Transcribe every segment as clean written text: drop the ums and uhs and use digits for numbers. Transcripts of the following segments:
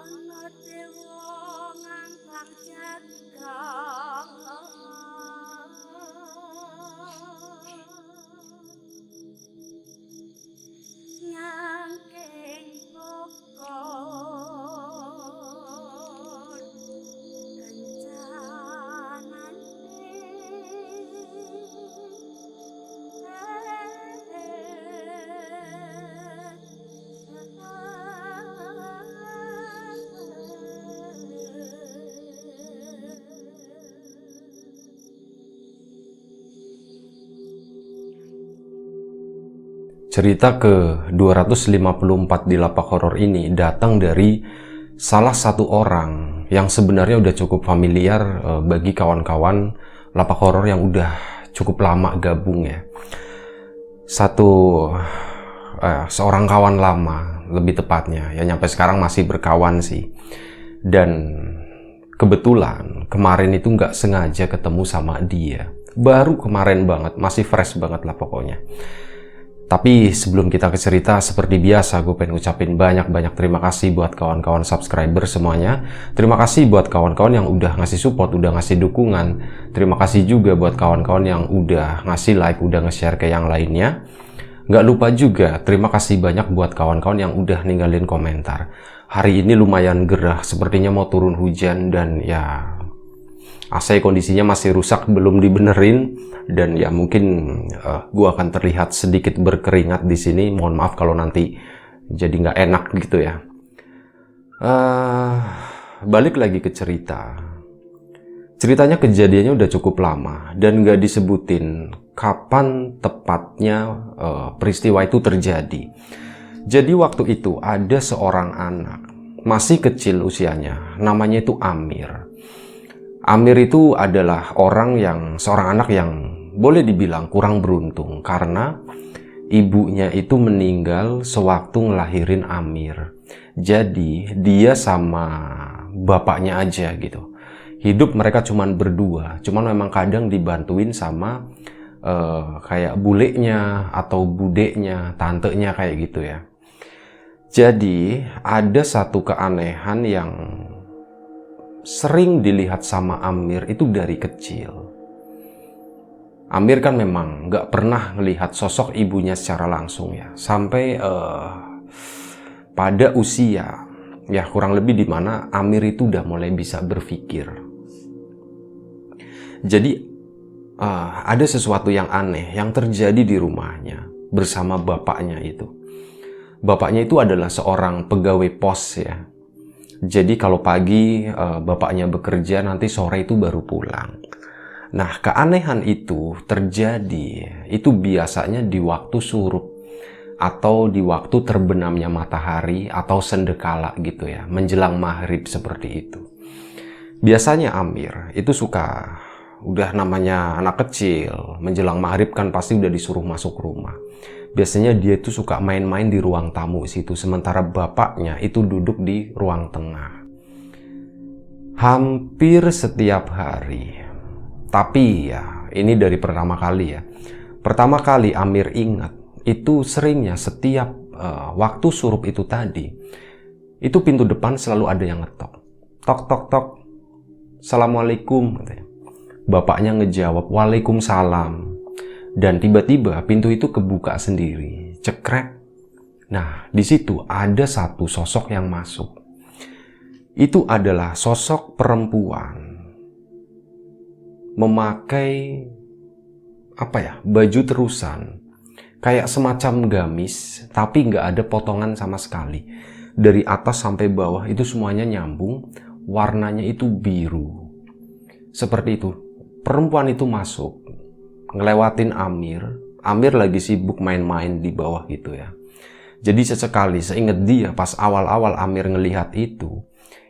Ana dewa ngangkang jagat nyangking bokor Cerita ke-254 di Lapak Horor ini datang dari salah satu orang yang sebenarnya udah cukup familiar bagi kawan-kawan Lapak Horor yang udah cukup lama gabung ya. Seorang kawan lama, lebih tepatnya, ya nyampe sekarang masih berkawan sih. Dan kebetulan kemarin itu nggak sengaja ketemu sama dia. Baru kemarin banget, masih fresh banget lah pokoknya. Tapi sebelum kita ke cerita, seperti biasa gue pengen ngucapin banyak-banyak terima kasih buat kawan-kawan subscriber semuanya. Terima kasih buat kawan-kawan yang udah ngasih support, udah ngasih dukungan. Terima kasih juga buat kawan-kawan yang udah ngasih like, udah nge-share ke yang lainnya. Nggak lupa juga, terima kasih banyak buat kawan-kawan yang udah ninggalin komentar. Hari ini lumayan gerah, sepertinya mau turun hujan dan ya AC kondisinya masih rusak, belum dibenerin, dan ya mungkin gua akan terlihat sedikit berkeringat di sini. Mohon maaf kalau nanti jadi nggak enak gitu ya. Balik lagi ke cerita. Ceritanya kejadiannya udah cukup lama dan nggak disebutin kapan tepatnya peristiwa itu terjadi. Jadi waktu itu ada seorang anak, masih kecil usianya, namanya itu Amir. Amir itu adalah seorang anak yang boleh dibilang kurang beruntung karena ibunya itu meninggal sewaktu ngelahirin Amir. Jadi dia sama bapaknya aja gitu. Hidup mereka cuman berdua, cuman memang kadang dibantuin sama kayak bulenya atau budeknya, tantenya kayak gitu ya. Jadi ada satu keanehan yang sering dilihat sama Amir itu dari kecil. Amir kan memang nggak pernah melihat sosok ibunya secara langsung ya, sampai pada usia ya kurang lebih di mana Amir itu udah mulai bisa berpikir. Jadi ada sesuatu yang aneh yang terjadi di rumahnya bersama bapaknya itu. Bapaknya itu adalah seorang pegawai pos ya. Jadi kalau pagi bapaknya bekerja, nanti sore itu baru pulang. Nah, keanehan itu terjadi, itu biasanya di waktu surup atau di waktu terbenamnya matahari atau sendekala gitu ya, menjelang maghrib seperti itu. Biasanya Amir itu suka, udah namanya anak kecil, menjelang maghrib kan pasti udah disuruh masuk rumah. Biasanya dia itu suka main-main di ruang tamu situ, sementara bapaknya itu duduk di ruang tengah. Hampir setiap hari. Tapi ya, ini dari pertama kali ya. Pertama kali Amir ingat, itu seringnya setiap waktu surup itu tadi, itu pintu depan selalu ada yang ngetok. Tok, tok, tok. Assalamualaikum. Bapaknya ngejawab, Waalaikumsalam. Dan tiba-tiba pintu itu kebuka sendiri, cekrek. Nah, di situ ada satu sosok yang masuk. Itu adalah sosok perempuan memakai baju terusan, kayak semacam gamis, tapi nggak ada potongan sama sekali. Dari atas sampai bawah itu semuanya nyambung, warnanya itu biru. Seperti itu. Perempuan itu masuk, ngelewatin Amir. Amir lagi sibuk main-main di bawah gitu ya. Jadi sesekali seinget dia pas awal-awal Amir ngelihat itu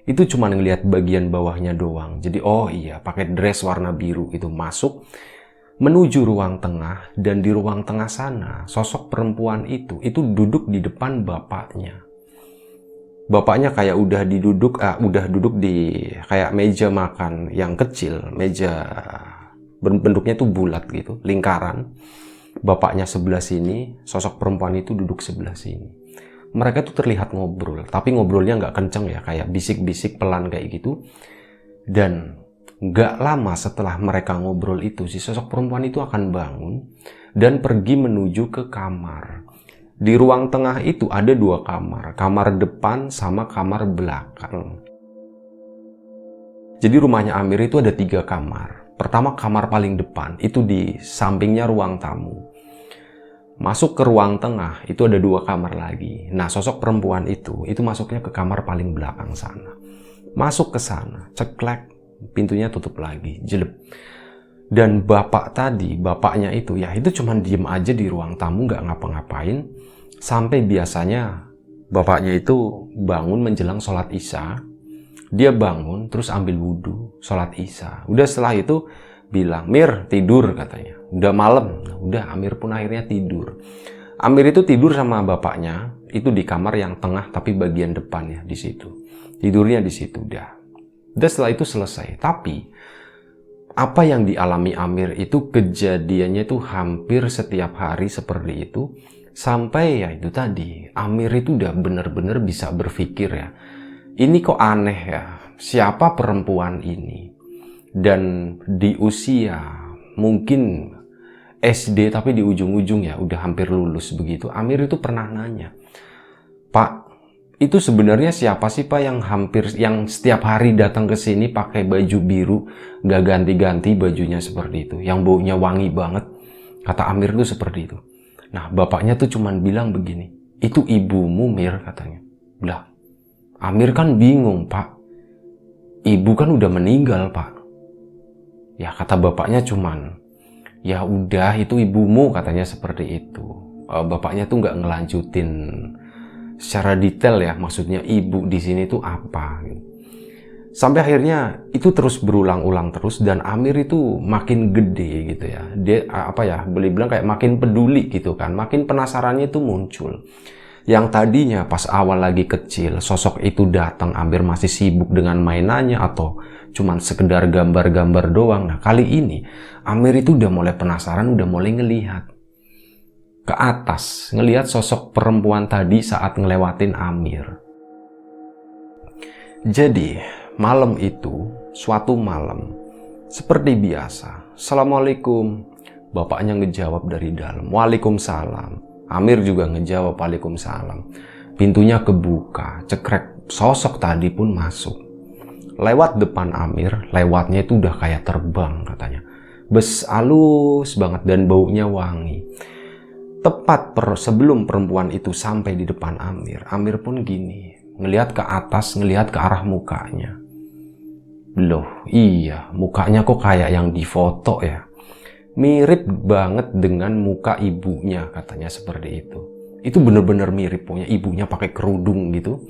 cuma ngelihat bagian bawahnya doang. Jadi oh iya, pakai dress warna biru itu masuk menuju ruang tengah, dan di ruang tengah sana sosok perempuan itu duduk di depan bapaknya. Bapaknya kayak udah duduk di kayak meja makan yang kecil, meja bentuknya tuh bulat gitu, lingkaran. Bapaknya sebelah sini, sosok perempuan itu duduk sebelah sini. mereka tuh terlihat ngobrol, tapi ngobrolnya nggak kenceng ya, kayak bisik-bisik pelan kayak gitu. Dan nggak lama setelah mereka ngobrol itu, si sosok perempuan itu akan bangun dan pergi menuju ke kamar. Di ruang tengah itu ada 2 kamar, kamar depan sama kamar belakang. Jadi rumahnya Amir itu ada 3 kamar. Pertama, kamar paling depan, itu di sampingnya ruang tamu. Masuk ke ruang tengah, itu ada 2 kamar lagi. Nah, sosok perempuan itu masuknya ke kamar paling belakang sana. Masuk ke sana, ceklek, pintunya tutup lagi, jelek. Dan bapaknya itu, ya itu cuman diem aja di ruang tamu, nggak ngapa-ngapain. Sampai biasanya bapaknya itu bangun menjelang sholat isya. Dia bangun, terus ambil wudhu, sholat isya. Udah setelah itu bilang, "Mir, tidur," katanya. Udah malam. Nah, udah, Amir pun akhirnya tidur. Amir itu tidur sama bapaknya, itu di kamar yang tengah tapi bagian depan ya, di situ. Tidurnya di situ udah. Udah setelah itu selesai. Tapi apa yang dialami Amir itu kejadiannya itu hampir setiap hari seperti itu. Sampai ya itu tadi, Amir itu udah bener-bener bisa berpikir ya, ini kok aneh ya, siapa perempuan ini? Dan di usia mungkin SD tapi di ujung-ujung ya udah hampir lulus begitu, Amir itu pernah nanya, "Pak, itu sebenarnya siapa sih Pak yang setiap hari datang ke sini pakai baju biru, gak ganti-ganti bajunya seperti itu, yang baunya wangi banget?" Kata Amir tuh seperti itu. Nah, bapaknya tuh cuman bilang begini, "Itu ibumu, Mir," katanya. Lah, Amir kan bingung, "Pak, ibu kan udah meninggal, Pak." Ya, kata bapaknya cuman, "Ya udah, itu ibumu," katanya seperti itu. Bapaknya tuh nggak ngelanjutin secara detail ya, maksudnya ibu di sini tuh apa. Sampai akhirnya itu terus berulang-ulang terus, dan Amir itu makin gede gitu ya. Dia boleh bilang kayak makin peduli gitu kan, makin penasarannya itu muncul. Yang tadinya pas awal lagi kecil, sosok itu datang, Amir masih sibuk dengan mainannya atau cuman sekedar gambar-gambar doang. Nah, kali ini Amir itu udah mulai penasaran, udah mulai ngelihat ke atas, ngelihat sosok perempuan tadi saat ngelewatin Amir. Jadi malam itu, suatu malam, seperti biasa, "Assalamualaikum." Bapaknya ngejawab dari dalam, "Waalaikumsalam." Amir juga ngejawab, "Waalaikumsalam." Pintunya kebuka, cekrek, sosok tadi pun masuk. Lewat depan Amir, lewatnya itu udah kayak terbang katanya. Halus banget dan baunya wangi. Tepat sebelum perempuan itu sampai di depan Amir, Amir pun gini, ngelihat ke atas, ngelihat ke arah mukanya. Loh, iya, mukanya kok kayak yang difoto ya. Mirip banget dengan muka ibunya, katanya seperti itu. Itu bener-bener mirip, punya ibunya pakai kerudung gitu.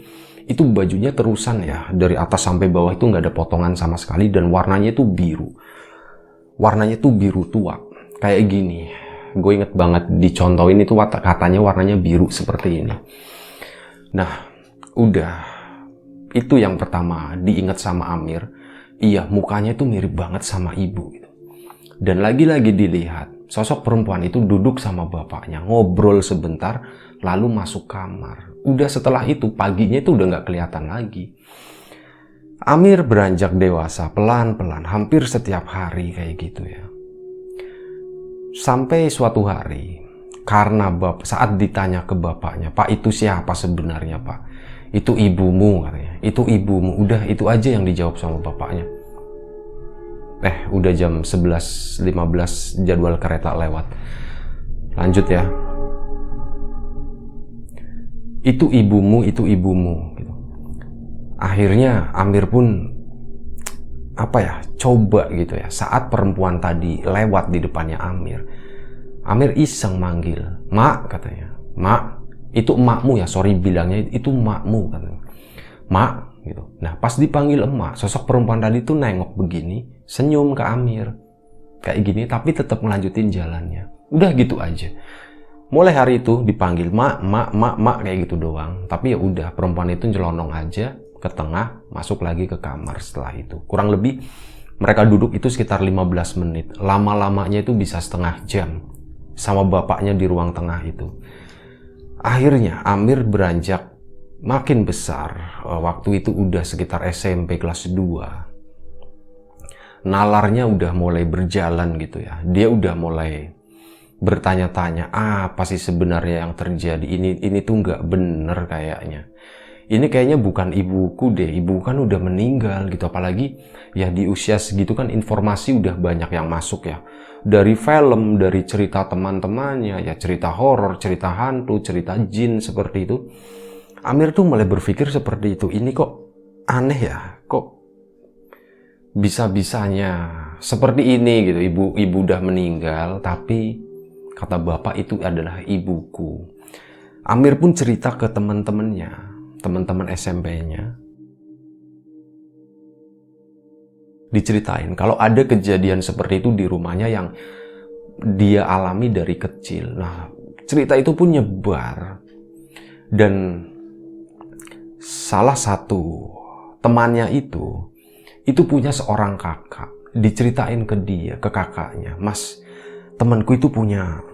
Itu bajunya terusan ya, dari atas sampai bawah itu nggak ada potongan sama sekali, dan warnanya itu biru. Warnanya tuh biru tua, kayak gini. Gue inget banget dicontohin itu katanya warnanya biru seperti ini. Nah, udah. Itu yang pertama diingat sama Amir. Iya, mukanya itu mirip banget sama ibu gitu. Dan lagi-lagi dilihat, sosok perempuan itu duduk sama bapaknya, ngobrol sebentar, lalu masuk kamar. Udah setelah itu, paginya itu udah nggak kelihatan lagi. Amir beranjak dewasa, pelan-pelan, hampir setiap hari kayak gitu ya. Sampai suatu hari, karena saat ditanya ke bapaknya, "Pak, itu siapa sebenarnya, Pak?" "Itu ibumu," katanya. "Itu ibumu." Udah, itu aja yang dijawab sama bapaknya. Udah jam 11.15, jadwal kereta lewat. Lanjut ya. "Itu ibumu, itu ibumu." Gitu. Akhirnya Amir pun coba gitu ya. Saat perempuan tadi lewat di depannya Amir iseng manggil, "Mak," katanya. "Mak, itu emakmu ya?" Sorry bilangnya, "Itu emakmu," katanya. "Mak," gitu. Nah, pas dipanggil emak, sosok perempuan tadi tuh nengok begini, senyum ke Amir. Kayak gini, tapi tetap ngelanjutin jalannya. Udah gitu aja. Mulai hari itu dipanggil mak, kayak gitu doang. Tapi ya udah, perempuan itu nyelonong aja ke tengah, masuk lagi ke kamar setelah itu. Kurang lebih mereka duduk itu sekitar 15 menit. Lama-lamanya itu bisa setengah jam sama bapaknya di ruang tengah itu. Akhirnya Amir beranjak makin besar. Waktu itu udah sekitar SMP kelas 2. Nalarnya udah mulai berjalan gitu ya. Dia udah mulai bertanya-tanya, apa sih sebenarnya yang terjadi? Ini tuh nggak bener kayaknya. Ini kayaknya bukan ibuku deh. Ibu kan udah meninggal gitu. Apalagi ya di usia segitu kan informasi udah banyak yang masuk ya. Dari film, dari cerita teman-temannya, ya cerita horor, cerita hantu, cerita jin seperti itu. Amir tuh mulai berpikir seperti itu. Ini kok aneh ya? Kok bisa-bisanya seperti ini gitu. Ibu udah meninggal, tapi kata bapak itu adalah ibuku. Amir pun cerita ke teman-temannya, teman-teman SMP-nya. Diceritain kalau ada kejadian seperti itu di rumahnya yang dia alami dari kecil. Nah, cerita itu pun nyebar. Dan salah satu temannya itu punya seorang kakak. Diceritain ke dia, ke kakaknya, Mas, temanku itu punya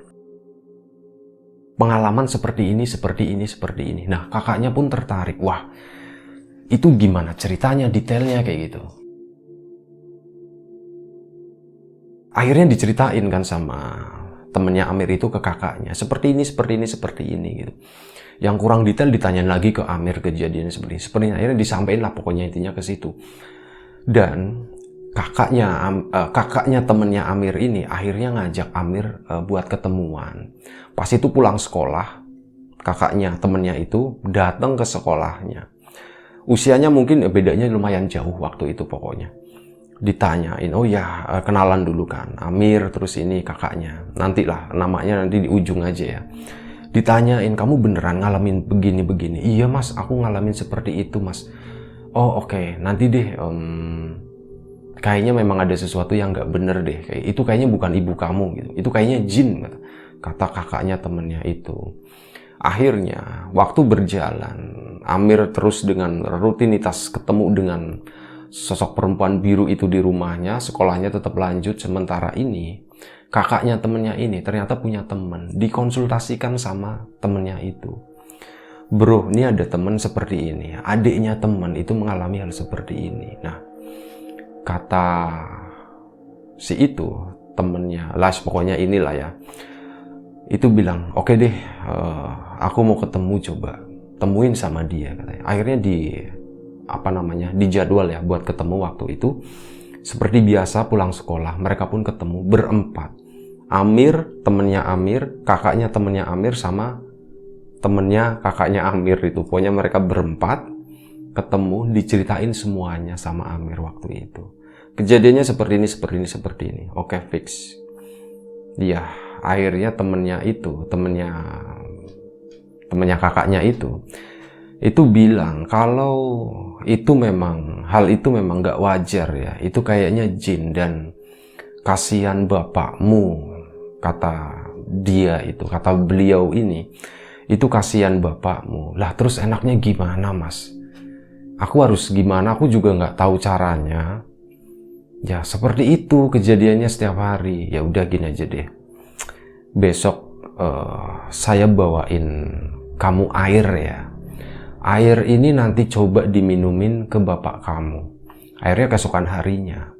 pengalaman seperti ini, seperti ini, seperti ini. Nah, kakaknya pun tertarik. Wah, itu gimana ceritanya, detailnya kayak gitu. Akhirnya diceritain kan sama temennya Amir itu ke kakaknya. Seperti ini, seperti ini, seperti ini gitu. Yang kurang detail ditanyain lagi ke Amir kejadian seperti ini. Seperti ini. Akhirnya disampaikan lah pokoknya intinya ke situ. Dan kakaknya temennya Amir ini akhirnya ngajak Amir buat ketemuan. Pas itu pulang sekolah, kakaknya temennya itu datang ke sekolahnya. Usianya mungkin bedanya lumayan jauh waktu itu pokoknya. Ditanyain, oh ya kenalan dulu kan, Amir terus ini kakaknya. Nantilah namanya nanti di ujung aja ya. Ditanyain, kamu beneran ngalamin begini-begini? Iya mas, aku ngalamin seperti itu mas. Oh oke, nanti deh kayaknya memang ada sesuatu yang nggak bener deh. Itu kayaknya bukan ibu kamu gitu. Itu kayaknya jin, kata kakaknya temennya itu. Akhirnya waktu berjalan, Amir terus dengan rutinitas ketemu dengan sosok perempuan biru itu di rumahnya. Sekolahnya tetap lanjut. Sementara ini kakaknya temennya ini ternyata punya teman. Dikonsultasikan sama temennya itu. Bro, ini ada teman seperti ini. Adiknya teman itu mengalami hal seperti ini. Nah, kata si itu temennya, lah pokoknya inilah ya. Itu bilang, oke deh, aku mau ketemu, coba temuin sama dia katanya. Akhirnya dijadwal ya buat ketemu waktu itu. Seperti biasa pulang sekolah, mereka pun ketemu berempat. Amir, temennya Amir, kakaknya temennya Amir sama temennya kakaknya Amir itu. Pokoknya mereka berempat ketemu, diceritain semuanya sama Amir waktu itu. Kejadiannya seperti ini, seperti ini, seperti ini. Oke, fix. Ya, akhirnya temennya kakaknya itu bilang kalau hal itu memang nggak wajar ya. Itu kayaknya jin dan kasihan bapakmu, kata beliau ini. Itu kasihan bapakmu. Lah terus enaknya gimana mas? Aku harus gimana? Aku juga nggak tahu caranya. Ya seperti itu kejadiannya setiap hari. Ya udah gini aja deh. Besok saya bawain kamu air ya. Air ini nanti coba diminumin ke bapak kamu. Akhirnya keesokan harinya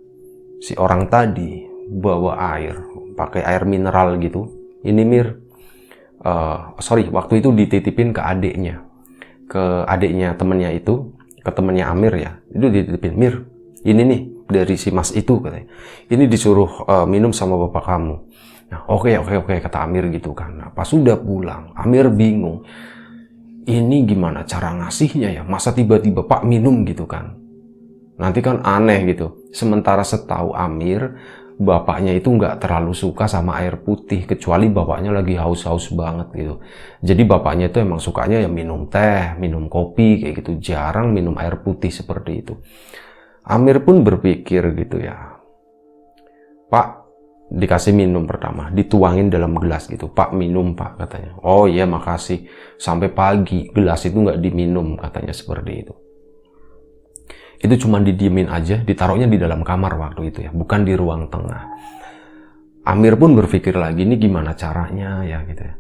si orang tadi bawa air, pakai air mineral gitu. Ini Mir, waktu itu dititipin ke adiknya temennya itu, ke temennya Amir ya. Itu dititipin, Mir, ini nih dari si mas itu katanya. Ini disuruh minum sama bapak kamu. Nah, oke kata Amir gitu kan. Nah, pas sudah pulang, Amir bingung. Ini gimana cara ngasihnya ya? Masa tiba-tiba Pak minum gitu kan? Nanti kan aneh gitu. Sementara setahu Amir, bapaknya itu nggak terlalu suka sama air putih, kecuali bapaknya lagi haus-haus banget gitu. Jadi bapaknya itu emang sukanya ya minum teh, minum kopi kayak gitu. Jarang minum air putih seperti itu. Amir pun berpikir gitu ya, Pak, dikasih minum pertama, dituangin dalam gelas gitu. Pak minum pak katanya. Oh iya makasih. Sampai pagi gelas itu nggak diminum katanya seperti itu. Itu cuma didiemin aja, ditaruhnya di dalam kamar waktu itu ya, bukan di ruang tengah. Amir pun berpikir lagi, ini gimana caranya ya gitu ya.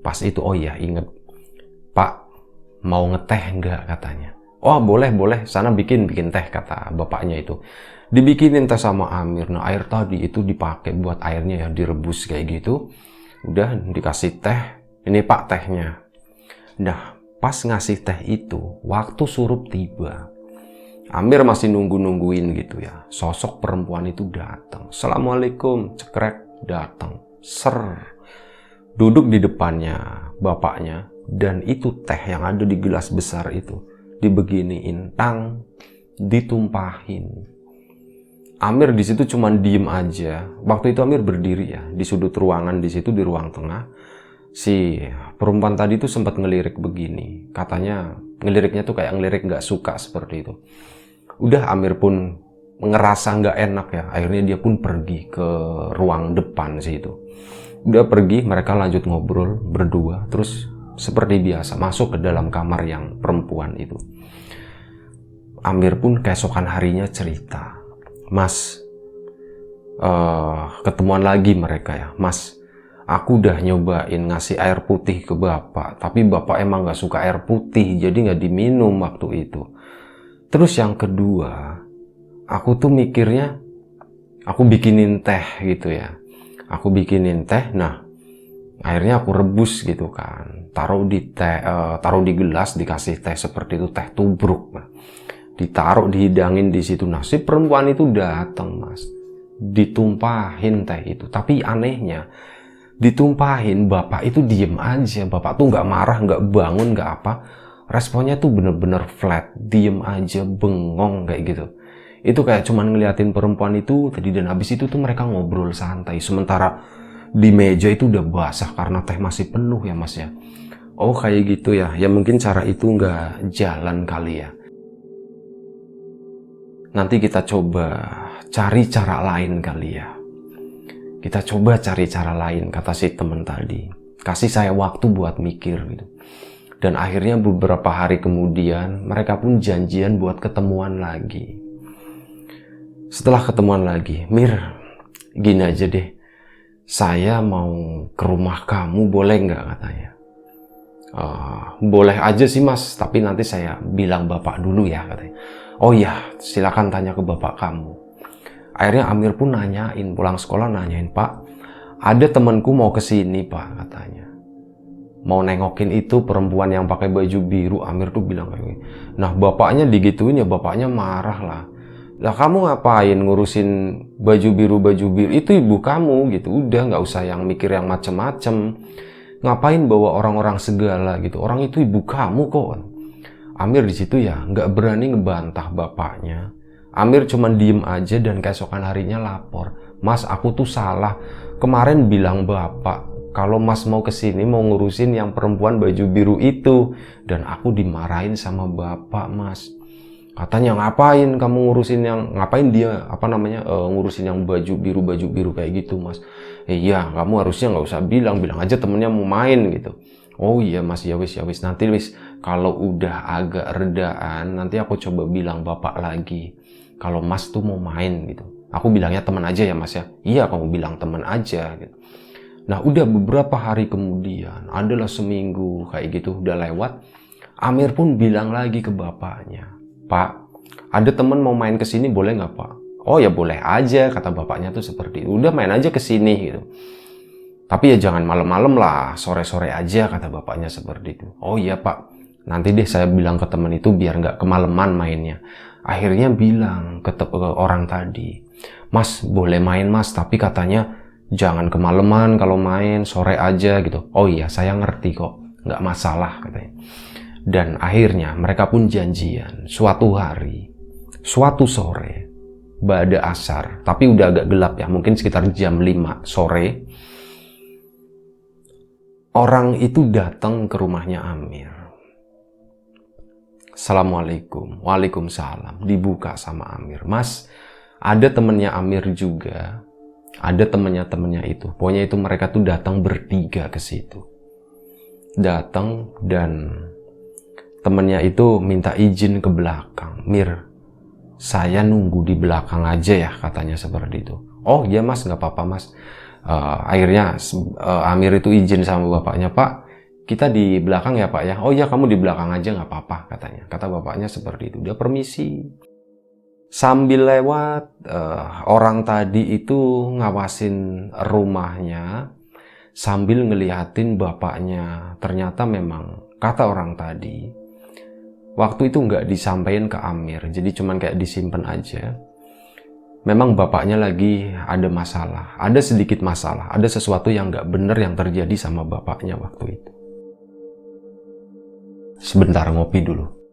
Pas itu oh iya inget, "Pak, mau ngeteh nggak?" katanya. "Oh, boleh, boleh. Sana bikin teh," kata bapaknya itu. Dibikinin teh sama Amir. Nah, air tadi itu dipakai buat airnya ya, direbus kayak gitu. Udah dikasih teh. "Ini Pak tehnya." Nah, pas ngasih teh itu, waktu surup tiba, Amir masih nungguin gitu ya. Sosok perempuan itu datang. "Assalamualaikum," cekrek, datang. Ser. Duduk di depannya bapaknya, dan itu teh yang ada di gelas besar itu dibeginiin, tang, ditumpahin. Amir di situ cuman diem aja. Waktu itu Amir berdiri ya di sudut ruangan, di situ di ruang tengah. Si perempuan tadi tuh sempat ngelirik begini. Katanya ngeliriknya tuh kayak ngelirik nggak suka seperti itu. Udah Amir pun ngerasa nggak enak ya. Akhirnya dia pun pergi ke ruang depan situ. Udah pergi, mereka lanjut ngobrol berdua. Terus seperti biasa masuk ke dalam kamar yang perempuan itu. Amir pun keesokan harinya cerita, "Mas, ketemuan lagi mereka ya. Mas, aku udah nyobain ngasih air putih ke bapak, tapi bapak emang gak suka air putih, jadi gak diminum waktu itu. Terus yang kedua, aku tuh mikirnya, aku bikinin teh gitu ya. Aku bikinin teh, nah akhirnya aku rebus gitu kan. Taruh di gelas, dikasih teh seperti itu, teh tubruk. Nah, ditaruh, dihidangin di situ. Nah, si perempuan itu datang, Mas. Ditumpahin teh itu. Tapi anehnya, ditumpahin, bapak itu diem aja. Bapak tuh nggak marah, nggak bangun, nggak apa. Responnya tuh bener-bener flat, diem aja, bengong kayak gitu. Itu kayak cuman ngeliatin perempuan itu tadi, dan habis itu tuh mereka ngobrol santai. Sementara di meja itu udah basah karena teh masih penuh ya, Mas ya. Oh, kayak gitu ya. Ya mungkin cara itu nggak jalan kali ya. Nanti kita coba cari cara lain kali ya. Kita coba cari cara lain, kata si temen tadi. Kasih saya waktu buat mikir gitu. Dan akhirnya beberapa hari kemudian mereka pun janjian buat ketemuan lagi. Setelah ketemuan lagi, "Mir, gini aja deh. Saya mau ke rumah kamu, boleh nggak?" katanya. "Boleh aja sih Mas, tapi nanti saya bilang bapak dulu ya," katanya. "Oh iya, silakan tanya ke bapak kamu." Akhirnya Amir pun nanyain, pulang sekolah nanyain, "Pak, ada temanku mau kesini Pak," katanya. Mau nengokin itu perempuan yang pakai baju biru. Amir tuh bilang kayak gini. Nah, bapaknya digituin ya, bapaknya marah lah. "Lah kamu ngapain ngurusin baju biru? Itu ibu kamu gitu. Udah nggak usah yang mikir yang macem-macem. Ngapain bawa orang-orang segala gitu. Orang itu ibu kamu kok." Amir di situ ya nggak berani ngebantah bapaknya. Amir cuman diem aja dan keesokan harinya lapor, "Mas, aku tuh salah. Kemarin bilang bapak kalau Mas mau kesini mau ngurusin yang perempuan baju biru itu, dan aku dimarahin sama bapak, Mas. Katanya ngapain kamu ngurusin yang, ngapain dia ngurusin yang baju biru kayak gitu, Mas. Iya, kamu harusnya nggak usah bilang aja temennya mau main gitu." "Oh iya Mas, ya wis, nanti wis kalau udah agak redaan nanti aku coba bilang bapak lagi kalau Mas tuh mau main gitu. Aku bilangnya teman aja ya Mas ya." "Iya, kamu bilang teman aja," gitu. Nah, udah beberapa hari kemudian, adalah seminggu kayak gitu udah lewat. Amir pun bilang lagi ke bapaknya, "Pak, ada temen mau main ke sini, boleh nggak Pak?" "Oh ya boleh aja," kata bapaknya tuh seperti itu. "Udah main aja ke sini gitu. Tapi ya jangan malam-malam lah, sore-sore aja," kata bapaknya seperti itu. "Oh iya Pak, nanti deh saya bilang ke temen itu biar nggak kemalaman mainnya." Akhirnya bilang ke orang tadi, "Mas, boleh main Mas, tapi katanya jangan kemalaman kalau main, sore aja gitu." "Oh iya, saya ngerti kok, nggak masalah," katanya. Dan akhirnya mereka pun janjian suatu hari, suatu sore, ba'da asar, tapi udah agak gelap ya, mungkin sekitar jam 5 sore. Orang itu datang ke rumahnya Amir. "Assalamualaikum." "Waalaikumsalam." Dibuka sama Amir. "Mas, ada temennya Amir juga. Ada temennya itu. Pokoknya itu mereka tuh datang bertiga ke situ." Datang dan temennya itu minta izin ke belakang. "Mir, saya nunggu di belakang aja ya," katanya seperti itu. "Oh iya Mas, nggak apa-apa Mas." Akhirnya Amir itu izin sama bapaknya, "Pak, kita di belakang ya Pak ya. Oh iya, kamu di belakang aja nggak apa-apa katanya. Kata bapaknya seperti itu. Dia permisi. Sambil lewat, orang tadi itu ngawasin rumahnya sambil ngeliatin bapaknya. Ternyata memang kata orang tadi, waktu itu nggak disampaikan ke Amir, jadi cuman kayak disimpan aja. Memang bapaknya lagi ada masalah, ada sedikit masalah, ada sesuatu yang nggak bener yang terjadi sama bapaknya waktu itu. Sebentar, ngopi dulu.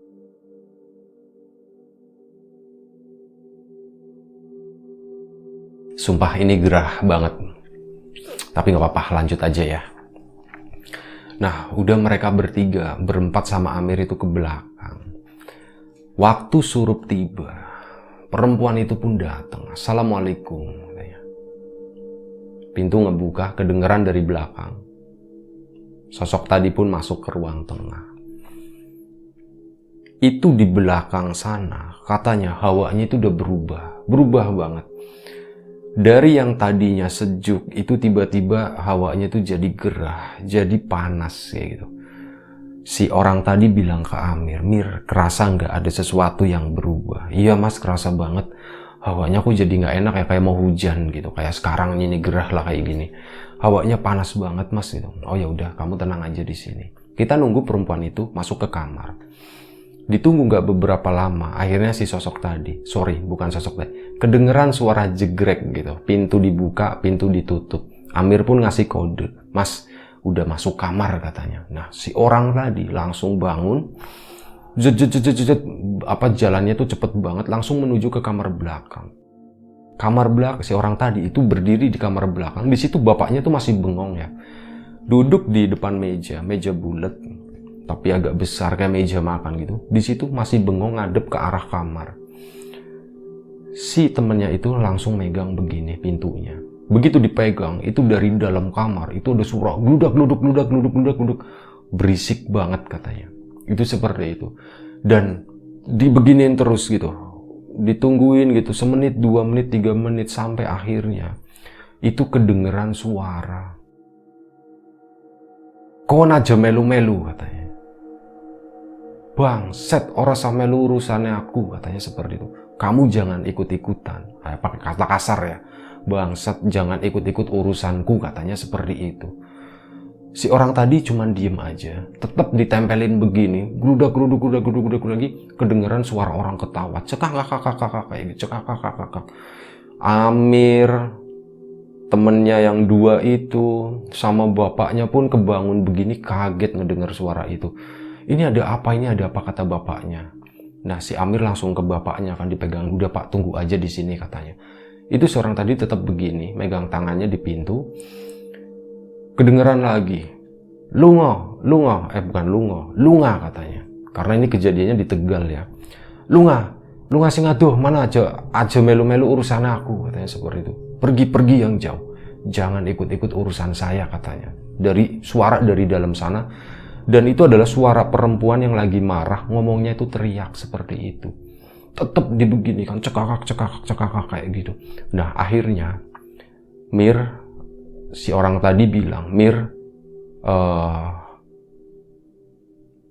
Sumpah ini gerah banget. Tapi nggak apa-apa, lanjut aja ya. Nah, udah mereka berempat sama Amir itu ke belakang. Waktu surup tiba, perempuan itu pun datang. Assalamualaikum. Pintu ngebuka, kedengeran dari belakang. Sosok tadi pun masuk ke ruang tengah. Itu di belakang sana, katanya hawanya itu udah berubah banget. Dari yang tadinya sejuk, itu tiba-tiba hawanya itu jadi gerah, jadi panas kayak gitu. Si orang tadi bilang ke Amir, Mir, kerasa nggak ada sesuatu yang berubah? Iya Mas, kerasa banget. Hawanya kok jadi nggak enak ya, kayak mau hujan gitu. Kayak sekarang ini gerah lah kayak gini. Hawanya panas banget Mas gitu. Oh ya udah, kamu tenang aja di sini. Kita nunggu perempuan itu masuk ke kamar. Ditunggu nggak beberapa lama, akhirnya si sosok tadi, bukan sosok tadi, kedengeran suara jegrek gitu. Pintu dibuka, pintu ditutup. Amir pun ngasih kode, Mas, udah masuk kamar katanya. Nah, si orang tadi langsung bangun, jalannya tuh cepet banget, langsung menuju ke kamar belakang. Kamar belakang, si orang tadi itu berdiri di kamar belakang. Di situ bapaknya tuh masih bengong ya, duduk di depan meja bulat, tapi agak besar kayak meja makan gitu. Di situ masih bengong ngadep ke arah kamar. Si temennya itu langsung megang begini pintunya. Begitu dipegang, itu dari dalam kamar itu ada suara gludak. Berisik banget katanya. Itu seperti itu. Dan dibeginiin terus gitu. Ditungguin gitu, semenit, 2 menit, 3 menit, sampai akhirnya itu kedengeran suara. Kon aja melu-melu katanya. Bangset, ora sama melu urusannya aku, katanya seperti itu. Kamu jangan ikut-ikutan. Pakai kata kasar ya. Bangset, jangan ikut-ikut urusanku, katanya seperti itu. Si orang tadi cuman diem aja, tetap ditempelin begini, gludak lagi, kedengeran suara orang ketawa, cekak kayak gitu, cekak. Amir, temennya yang 2 itu, sama bapaknya pun kebangun begini, kaget ngedengar suara itu. Ini ada apa, kata bapaknya. Nah, si Amir langsung ke bapaknya, kan dipegang. Udah Pak, tunggu aja di sini katanya. Itu seorang tadi tetap begini, megang tangannya di pintu. Kedengeran lagi. Lunga katanya. Karena ini kejadiannya di Tegal ya. Lunga sing aduh, mana aja melu-melu urusan aku, katanya seperti itu. Pergi yang jauh. Jangan ikut-ikut urusan saya, katanya. Dari suara dari dalam sana. Dan itu adalah suara perempuan yang lagi marah, ngomongnya itu teriak seperti itu. Tetap dibeginikan, cekakak kayak gitu. Nah, akhirnya Mir, si orang tadi bilang, Mir,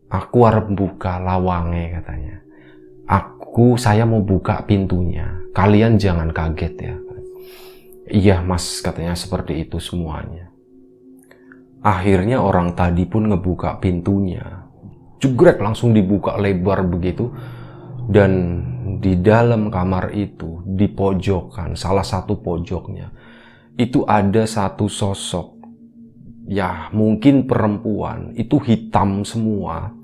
aku harap buka lawangnya, katanya. Saya mau buka pintunya. Kalian jangan kaget ya. Iya Mas, katanya seperti itu semuanya. Akhirnya orang tadi pun ngebuka pintunya. Jegrek, langsung dibuka lebar begitu. Dan di dalam kamar itu, di pojokan, salah satu pojoknya, itu ada satu sosok. Ya, mungkin perempuan. Itu hitam semua.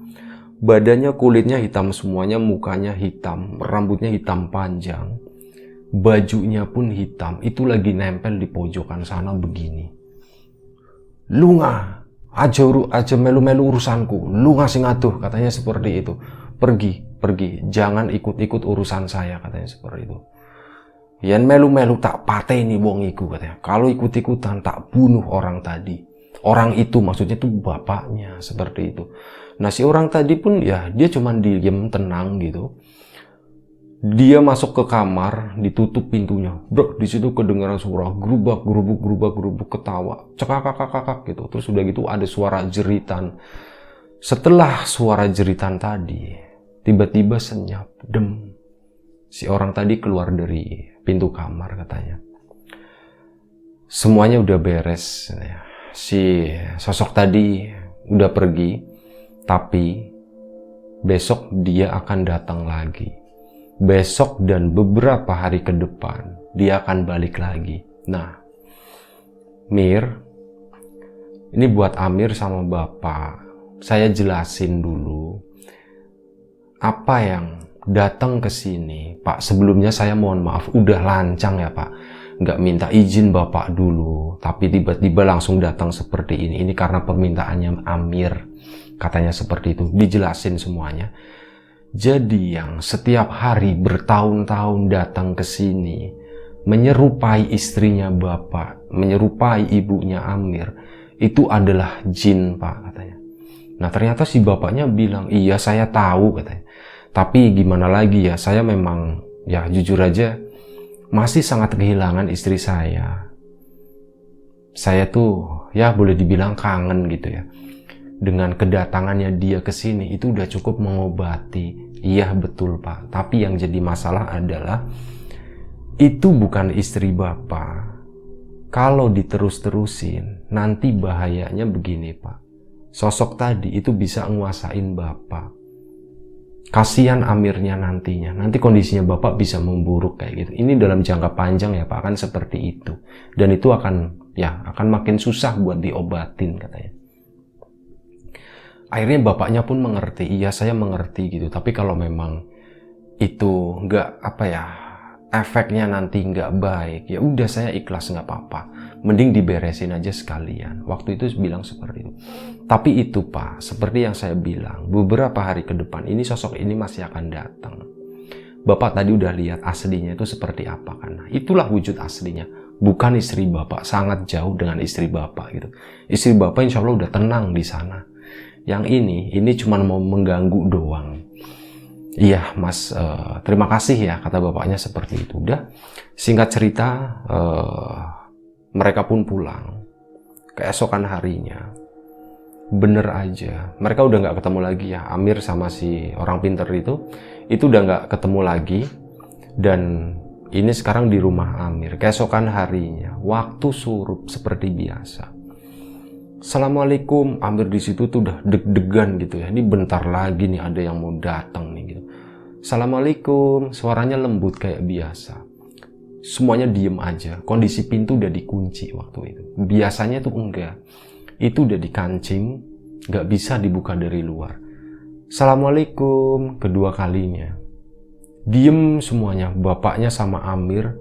Badannya, kulitnya hitam semuanya, mukanya hitam, rambutnya hitam panjang. Bajunya pun hitam. Itu lagi nempel di pojokan sana begini. Lunga, aja melu-melu urusanku. Lunga sing aduh, katanya seperti itu. Pergi, jangan ikut-ikut urusan saya, katanya seperti itu. Yen melu-melu tak pateni wong iku, katanya. Kalau ikut-ikutan tak bunuh orang tadi. Orang itu maksudnya itu bapaknya, seperti itu. Nah, si orang tadi pun ya dia cuman diem tenang gitu. Dia masuk ke kamar, ditutup pintunya. Bro, di situ kedengaran suara gerubak, gerubuk, ketawa, cekakak gitu. Terus udah gitu ada suara jeritan. Setelah suara jeritan tadi, tiba-tiba senyap, dem. Si orang tadi keluar dari pintu kamar katanya. Semuanya udah beres. Si sosok tadi udah pergi, tapi besok dia akan datang lagi. Besok dan beberapa hari ke depan dia akan balik lagi. Nah, Mir, ini buat Amir sama Bapak, saya jelasin dulu apa yang datang ke sini. Pak, sebelumnya saya mohon maaf, udah lancang ya Pak, nggak minta izin Bapak dulu, tapi tiba-tiba langsung datang seperti ini. Ini karena permintaannya Amir, katanya seperti itu. Dijelasin semuanya. Jadi yang setiap hari bertahun-tahun datang ke sini, menyerupai istrinya Bapak, menyerupai ibunya Amir, itu adalah jin Pak, katanya. Nah ternyata si bapaknya bilang, iya saya tahu katanya. Tapi gimana lagi ya, saya memang, ya jujur aja, masih sangat kehilangan istri saya. Saya tuh, ya boleh dibilang kangen gitu ya. Dengan kedatangannya dia ke sini itu udah cukup mengobati. Iya betul Pak, tapi yang jadi masalah adalah itu bukan istri Bapak. Kalau diterus-terusin, nanti bahayanya begini Pak. Sosok tadi itu bisa nguasain Bapak. Kasihan Amirnya nantinya. Nanti kondisinya Bapak bisa memburuk kayak gitu. Ini dalam jangka panjang ya Pak, kan seperti itu. Dan itu akan makin susah buat diobatin katanya. Akhirnya bapaknya pun mengerti, iya saya mengerti gitu. Tapi kalau memang itu nggak efeknya nanti nggak baik, ya udah saya ikhlas nggak apa-apa. Mending diberesin aja sekalian. Waktu itu bilang seperti itu. Tapi itu Pak, seperti yang saya bilang, beberapa hari ke depan ini sosok ini masih akan datang. Bapak tadi udah lihat aslinya itu seperti apa kan? Nah, itulah wujud aslinya. Bukan istri Bapak, sangat jauh dengan istri Bapak gitu. Istri Bapak insya Allah udah tenang di sana. Yang ini cuma mau mengganggu doang. Iya Mas, terima kasih ya, kata bapaknya seperti itu. Udah, singkat cerita, mereka pun pulang. Keesokan harinya, bener aja, mereka udah nggak ketemu lagi ya. Amir sama si orang pinter itu udah nggak ketemu lagi. Dan ini sekarang di rumah Amir. Keesokan harinya, waktu surup seperti biasa. Assalamualaikum, Amir di situ tuh udah deg-degan gitu ya. Ini bentar lagi nih ada yang mau datang nih gitu. Assalamualaikum, suaranya lembut kayak biasa. Semuanya diem aja. Kondisi pintu udah dikunci waktu itu. Biasanya tuh enggak. Itu udah dikancing, nggak bisa dibuka dari luar. Assalamualaikum, kedua kalinya. Diem semuanya. Bapaknya sama Amir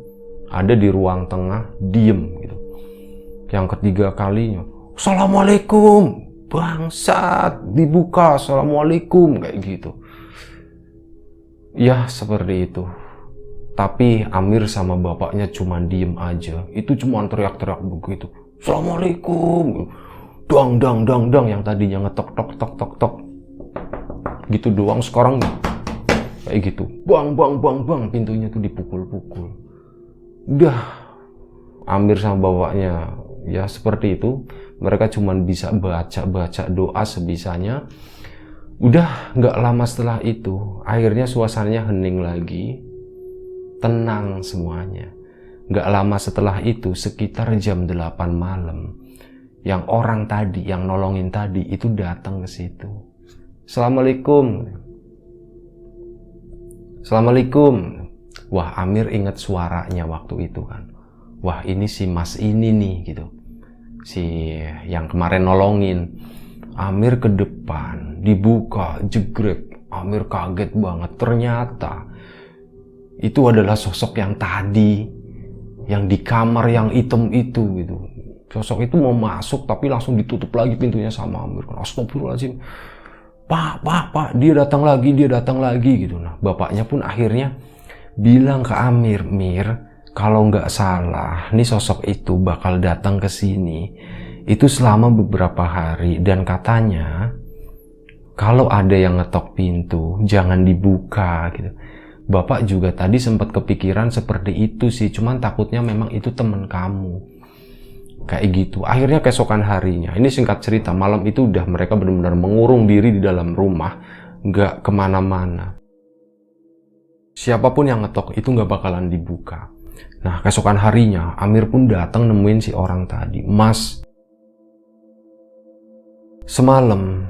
ada di ruang tengah, diem gitu. Yang ketiga kalinya, Assalamualaikum, bangsat, dibuka, Assalamualaikum, kayak gitu. Ya, seperti itu. Tapi Amir sama bapaknya cuma diem aja. Itu cuma teriak-teriak begitu. Assalamualaikum. Dang, dang, dang, dang. Yang tadinya ngetok, tok, tok, tok, tok. Gitu doang, sekarang kayak gitu. Bang, bang, bang, bang. Pintunya tuh dipukul-pukul. Udah. Amir sama bapaknya ya seperti itu. Mereka cuma bisa baca doa sebisanya. Udah nggak lama setelah itu, akhirnya suasananya hening lagi, tenang semuanya. Nggak lama setelah itu, sekitar jam 8 malam, yang orang tadi, yang nolongin tadi itu datang ke situ. Assalamualaikum. Assalamualaikum. Wah, Amir ingat suaranya waktu itu kan. Wah, ini si Mas ini nih gitu. Si yang kemarin nolongin. Amir ke depan, dibuka, jegrek. Amir kaget banget. Ternyata itu adalah sosok yang tadi, yang di kamar yang hitam itu gitu. Sosok itu mau masuk tapi langsung ditutup lagi pintunya sama Amir. Astagfirullahaladzim. Pak, dia datang lagi gitu. Nah, bapaknya pun akhirnya bilang ke Amir, Mir, kalau nggak salah, nih sosok itu bakal datang ke sini itu selama beberapa hari, dan katanya kalau ada yang ngetok pintu jangan dibuka gitu. Bapak juga tadi sempat kepikiran seperti itu sih, cuman takutnya memang itu temen kamu. Kayak gitu. Akhirnya keesokan harinya, ini singkat cerita, malam itu udah mereka benar-benar mengurung diri di dalam rumah, nggak kemana-mana. Siapapun yang ngetok itu nggak bakalan dibuka. Nah, keesokan harinya, Amir pun datang nemuin si orang tadi. Mas, semalam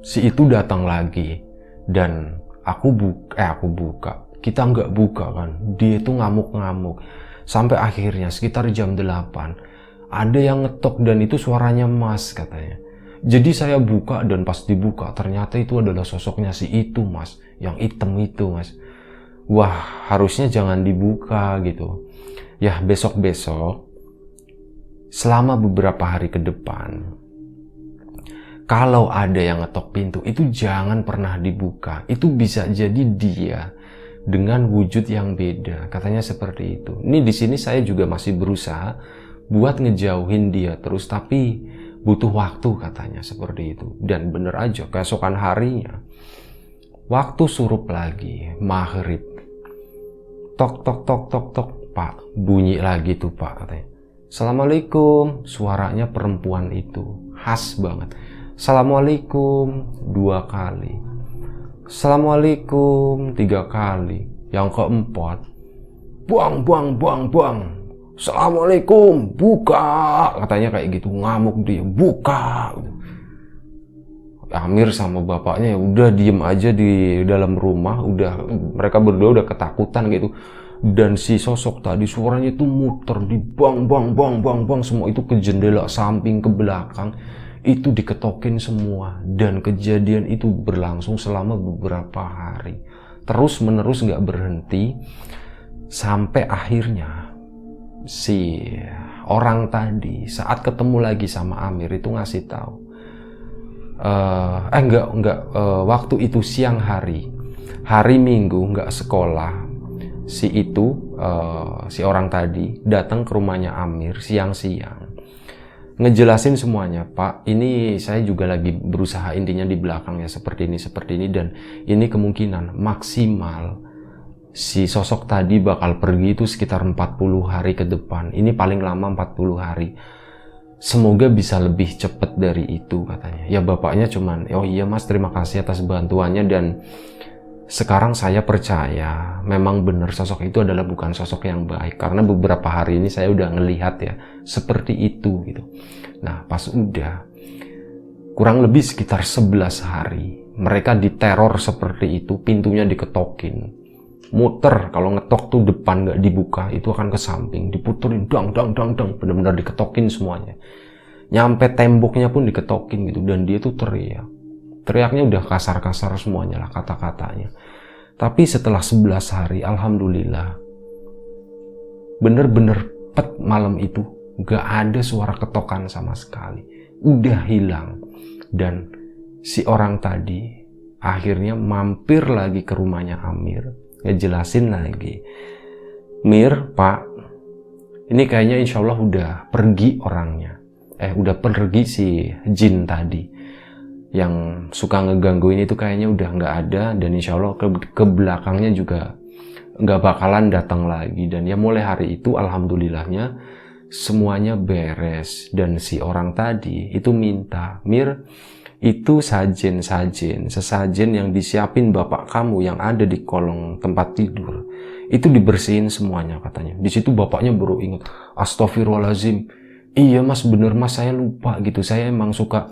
si itu datang lagi dan aku buka. Kita nggak buka kan. Dia itu ngamuk-ngamuk. Sampai akhirnya sekitar jam 8 ada yang ngetok dan itu suaranya Mas katanya. Jadi saya buka dan pas dibuka ternyata itu adalah sosoknya si itu Mas, yang hitam itu Mas. Wah, harusnya jangan dibuka gitu. Ya, besok-besok selama beberapa hari ke depan, kalau ada yang ngetok pintu itu jangan pernah dibuka. Itu bisa jadi dia dengan wujud yang beda. Katanya seperti itu. Ini di sini saya juga masih berusaha buat ngejauhin dia terus, tapi butuh waktu katanya seperti itu. Dan bener aja, keesokan harinya waktu surup lagi maghrib, tok tok tok tok tok, Pak, bunyi lagi tuh Pak katanya. Assalamualaikum, suaranya perempuan itu khas banget. Assalamualaikum 2 kali, Assalamualaikum 3 kali, yang keempat buang buang buang buang, Assalamualaikum, buka, katanya kayak gitu, ngamuk dia, buka. Amir sama bapaknya ya udah diem aja di dalam rumah, udah mereka berdua udah ketakutan gitu. Dan si sosok tadi suaranya itu muter di bang bang bang bang bang, semua itu ke jendela samping, ke belakang, itu diketokin semua. Dan kejadian itu berlangsung selama beberapa hari, terus menerus nggak berhenti, sampai akhirnya si orang tadi saat ketemu lagi sama Amir itu ngasih tahu, waktu itu siang hari Minggu nggak sekolah, si orang tadi datang ke rumahnya Amir siang-siang, ngejelasin semuanya. Pak, ini saya juga lagi berusaha intinya di belakangnya seperti ini, dan ini kemungkinan maksimal si sosok tadi bakal pergi itu sekitar 40 hari ke depan. Ini paling lama 40 hari. Semoga bisa lebih cepat dari itu katanya. Ya bapaknya cuman, oh iya Mas, terima kasih atas bantuannya, dan sekarang saya percaya memang benar sosok itu adalah bukan sosok yang baik. Karena beberapa hari ini saya udah ngelihat ya, seperti itu gitu. Nah, pas udah kurang lebih sekitar 11 hari, mereka diteror seperti itu, pintunya diketokin. Muter, kalau ngetok tuh depan nggak dibuka, itu akan ke samping, diputerin dang dang dang dang, benar-benar diketokin semuanya. Nyampe temboknya pun diketokin gitu, dan dia tuh teriaknya udah kasar-kasar semuanya lah kata-katanya. Tapi setelah 11 hari, alhamdulillah, bener-bener pet malam itu nggak ada suara ketokan sama sekali, udah hilang. Dan si orang tadi akhirnya mampir lagi ke rumahnya Amir, ngejelasin lagi, Mir, Pak, ini kayaknya insya Allah udah pergi orangnya. Udah pergi si jin tadi yang suka ngegangguin itu, kayaknya udah nggak ada, dan insya Allah ke belakangnya juga nggak bakalan datang lagi. Dan ya mulai hari itu alhamdulillahnya semuanya beres. Dan si orang tadi itu minta, Mir, itu sesajen yang disiapin bapak kamu yang ada di kolong tempat tidur itu dibersihin semuanya katanya. Di situ bapaknya baru ingat, astagfirullahaladzim, iya Mas, bener Mas, saya lupa gitu, saya emang suka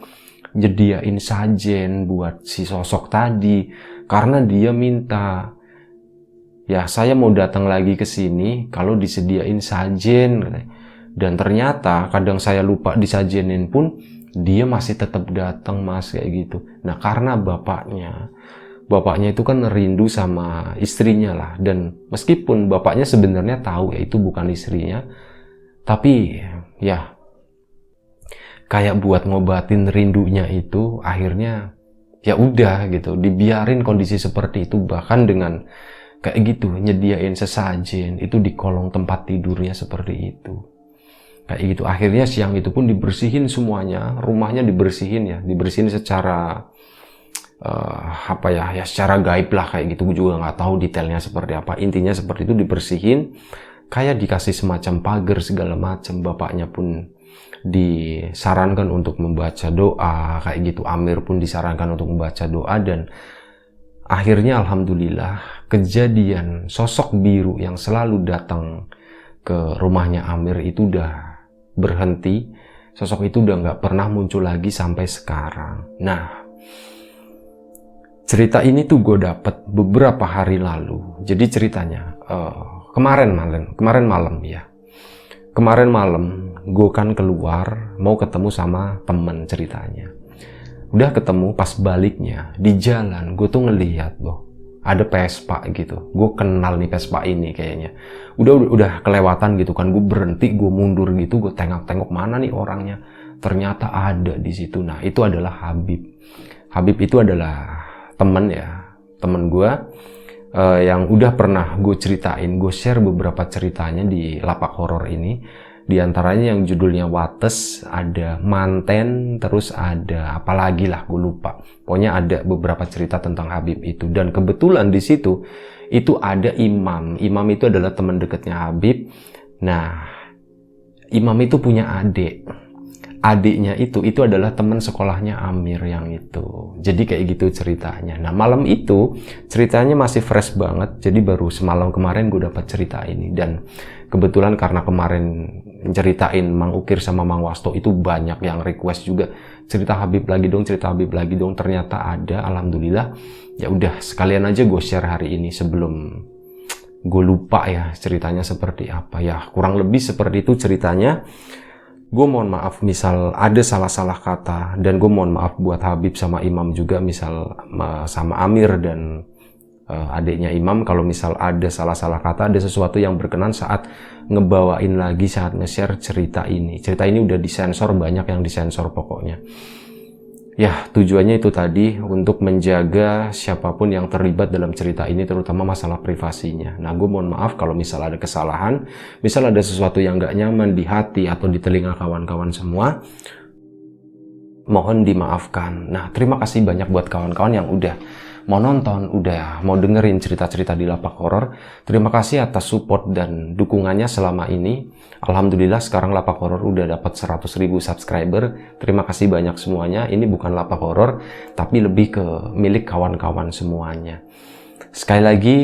nyediain sajen buat si sosok tadi karena dia minta. Ya saya mau datang lagi ke sini kalau disediain sajen katanya. Dan ternyata kadang saya lupa disajenin pun dia masih tetap datang Mas, kayak gitu. Nah karena bapaknya itu kan rindu sama istrinya lah, dan meskipun bapaknya sebenarnya tahu ya itu bukan istrinya, tapi ya kayak buat ngobatin rindunya itu, akhirnya ya udah gitu, dibiarin kondisi seperti itu, bahkan dengan kayak gitu nyediain sesajen itu di kolong tempat tidurnya seperti itu. Kayak gitu, akhirnya siang itu pun dibersihin semuanya, rumahnya dibersihin secara apa ya, ya secara gaib lah kayak gitu. Gue juga nggak tahu detailnya seperti apa. Intinya seperti itu, dibersihin, kayak dikasih semacam pagar segala macam. Bapaknya pun disarankan untuk membaca doa kayak gitu. Amir pun disarankan untuk membaca doa, dan akhirnya alhamdulillah kejadian sosok biru yang selalu datang ke rumahnya Amir itu udah berhenti. Sosok itu udah nggak pernah muncul lagi sampai sekarang. Nah, cerita ini tuh gue dapet beberapa hari lalu. Jadi ceritanya kemarin malam ya. Kemarin malam gue kan keluar mau ketemu sama temen ceritanya. Udah ketemu, pas baliknya di jalan gue tuh ngelihat loh ada Vespa gitu. Gue kenal nih Vespa ini kayaknya. Udah kelewatan gitu kan. Gue berhenti, gue mundur gitu, gue tengok-tengok mana nih orangnya. Ternyata ada di situ. Nah, itu adalah Habib. Habib itu adalah temen gue yang udah pernah gue ceritain, gue share beberapa ceritanya di Lapak Horor ini. Di antaranya yang judulnya Wates, ada Manten, terus ada apa lagi lah, gue lupa. Pokoknya ada beberapa cerita tentang Habib itu. Dan kebetulan di situ itu ada Imam. Imam itu adalah teman dekatnya Habib. Nah, Imam itu punya adik. Adiknya itu adalah teman sekolahnya Amir yang itu. Jadi kayak gitu ceritanya. Nah, malam itu ceritanya masih fresh banget. Jadi baru semalam kemarin gue dapat cerita ini. Dan kebetulan karena kemarin ceritain Mang Ukir sama Mang Wasto itu banyak yang request juga, cerita Habib lagi dong, cerita Habib lagi dong. Ternyata ada, alhamdulillah. Ya udah, sekalian aja gue share hari ini sebelum gue lupa ya ceritanya seperti apa ya. Kurang lebih seperti itu ceritanya. Gue mohon maaf misal ada salah-salah kata, dan gue mohon maaf buat Habib sama Imam juga, misal sama Amir dan adiknya Imam, kalau misal ada salah-salah kata, ada sesuatu yang berkenan saat ngebawain lagi, saat nge-share cerita ini. Cerita ini udah disensor, banyak yang disensor pokoknya. Ya, tujuannya itu tadi, untuk menjaga siapapun yang terlibat dalam cerita ini, terutama masalah privasinya. Nah, gue mohon maaf kalau misal ada kesalahan, misal ada sesuatu yang gak nyaman di hati atau di telinga kawan-kawan semua, mohon dimaafkan. Nah, terima kasih banyak buat kawan-kawan yang udah mau nonton, udah mau dengerin cerita-cerita di Lapak Horor. Terima kasih atas support dan dukungannya selama ini. Alhamdulillah sekarang Lapak Horor udah dapat 100.000 subscriber. Terima kasih banyak semuanya. Ini bukan Lapak Horor, tapi lebih ke milik kawan-kawan semuanya. Sekali lagi,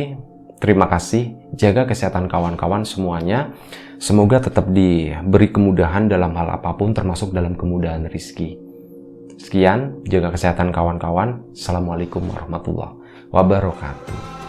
terima kasih. Jaga kesehatan kawan-kawan semuanya. Semoga tetap diberi kemudahan dalam hal apapun, termasuk dalam kemudahan rizki. Sekian, jaga kesehatan kawan-kawan. Assalamualaikum warahmatullahi wabarakatuh.